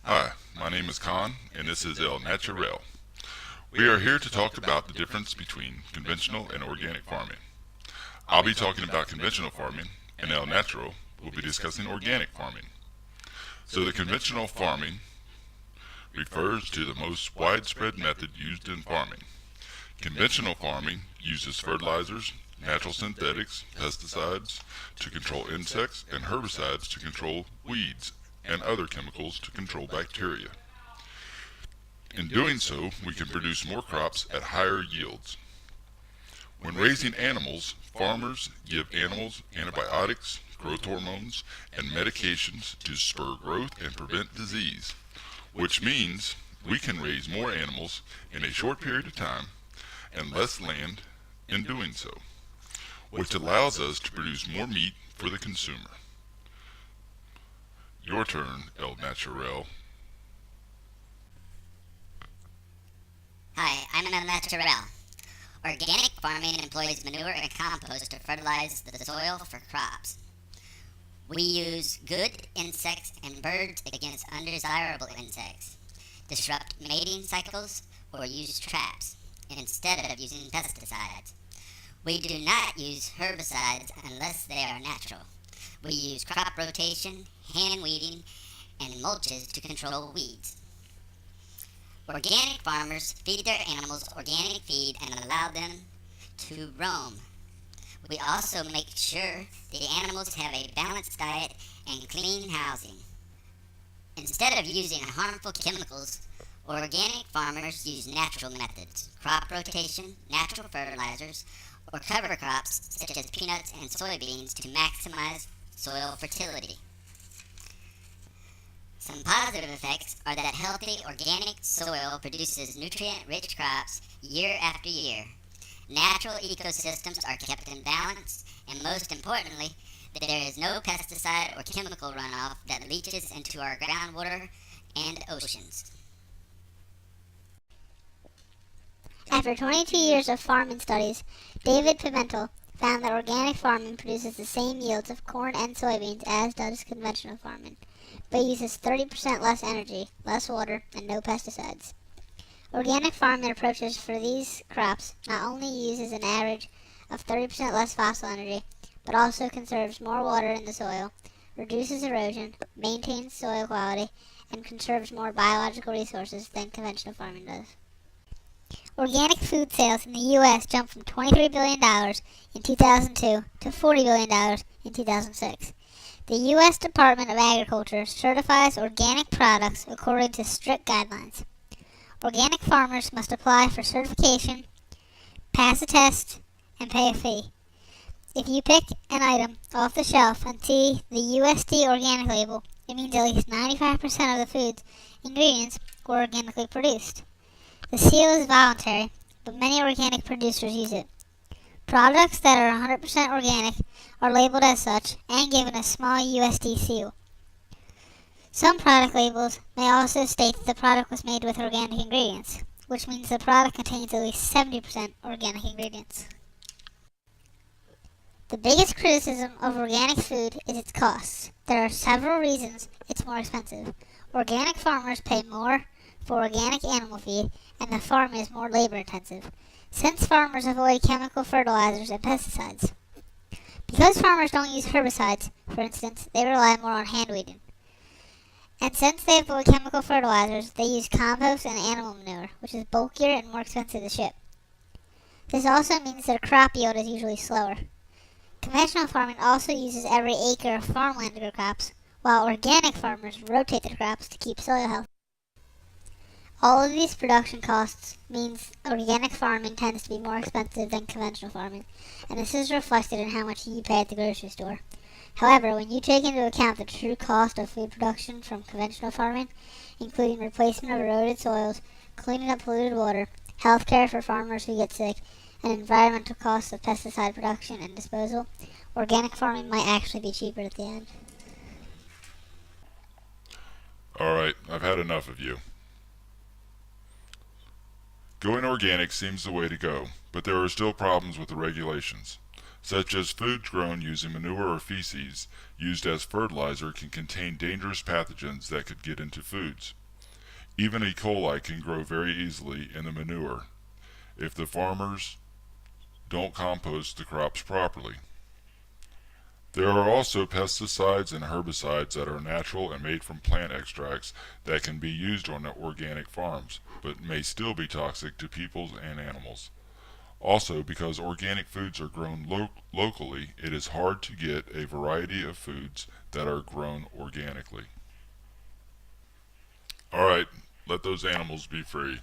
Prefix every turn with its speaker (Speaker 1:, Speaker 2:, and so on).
Speaker 1: Hi, my name is Khan, and this is El Naturel. We are here to talk about the difference between conventional and organic farming. I'll be talking about conventional farming, and El Natural will be discussing organic farming. So, the conventional farming refers to the most widespread method used in farming. Conventional farming uses fertilizers, natural synthetics, pesticides to control insects, and herbicides to control weeds, and other chemicals to control bacteria. In doing so, we can produce more crops at higher yields. When raising animals, farmers give animals antibiotics, growth hormones, and medications to spur growth and prevent disease, which means we can raise more animals in a short period of time and less land in doing so, which allows us to produce more meat for the consumer. Your turn, El Naturel.
Speaker 2: Hi, I'm El Natural. Organic farming employs manure and compost to fertilize the soil for crops. We use good insects and birds against undesirable insects, disrupt mating cycles, or use traps instead of using pesticides. We do not use herbicides unless they are natural. We use crop rotation, hand weeding, and mulches to control weeds. Organic farmers feed their animals organic feed and allow them to roam. We also make sure the animals have a balanced diet and clean housing. Instead of using harmful chemicals, organic farmers use natural methods, crop rotation, natural fertilizers, or cover crops such as peanuts and soybeans to maximize soil fertility. Some positive effects are that healthy organic soil produces nutrient-rich crops year after year. Natural ecosystems are kept in balance, and most importantly, there is no pesticide or chemical runoff that leaches into our groundwater and oceans.
Speaker 3: After 22 years of farming studies, David Pimentel found that organic farming produces the same yields of corn and soybeans as does conventional farming, but uses 30% less energy, less water, and no pesticides. Organic farming approaches for these crops not only uses an average of 30% less fossil energy, but also conserves more water in the soil, reduces erosion, maintains soil quality, and conserves more biological resources than conventional farming does. Organic food sales in the U.S. jumped from $23 billion in 2002 to $40 billion in 2006. The U.S. Department of Agriculture certifies organic products according to strict guidelines. Organic farmers must apply for certification, pass a test, and pay a fee. If you pick an item off the shelf and see the USD organic label, it means at least 95% of the food's ingredients were organically produced. The seal is voluntary, but many organic producers use it. Products that are 100% organic are labeled as such and given a small USD seal. Some product labels may also state that the product was made with organic ingredients, which means the product contains at least 70% organic ingredients. The biggest criticism of organic food is its costs. There are several reasons it's more expensive. Organic farmers pay more for organic animal feed, and the farm is more labor intensive, since farmers avoid chemical fertilizers and pesticides. Because farmers don't use herbicides, for instance, they rely more on hand weeding. And since they avoid chemical fertilizers, they use compost and animal manure, which is bulkier and more expensive to ship. This also means their crop yield is usually slower. Conventional farming also uses every acre of farmland to grow crops, while organic farmers rotate the crops to keep soil healthy. All of these production costs means organic farming tends to be more expensive than conventional farming, and this is reflected in how much you pay at the grocery store. However, when you take into account the true cost of food production from conventional farming, including replacement of eroded soils, cleaning up polluted water, health care for farmers who get sick, and environmental costs of pesticide production and disposal, organic farming might actually be cheaper at the end.
Speaker 1: Alright, I've had enough of you. Going organic seems the way to go, but there are still problems with the regulations. such as foods grown using manure or feces used as fertilizer can contain dangerous pathogens that could get into foods. Even E. coli can grow very easily in the manure if the farmers don't compost the crops properly. There are also pesticides and herbicides that are natural and made from plant extracts that can be used on organic farms, but may still be toxic to people and animals. Also, because organic foods are grown locally, it is hard to get a variety of foods that are grown organically. Alright, let those animals be free.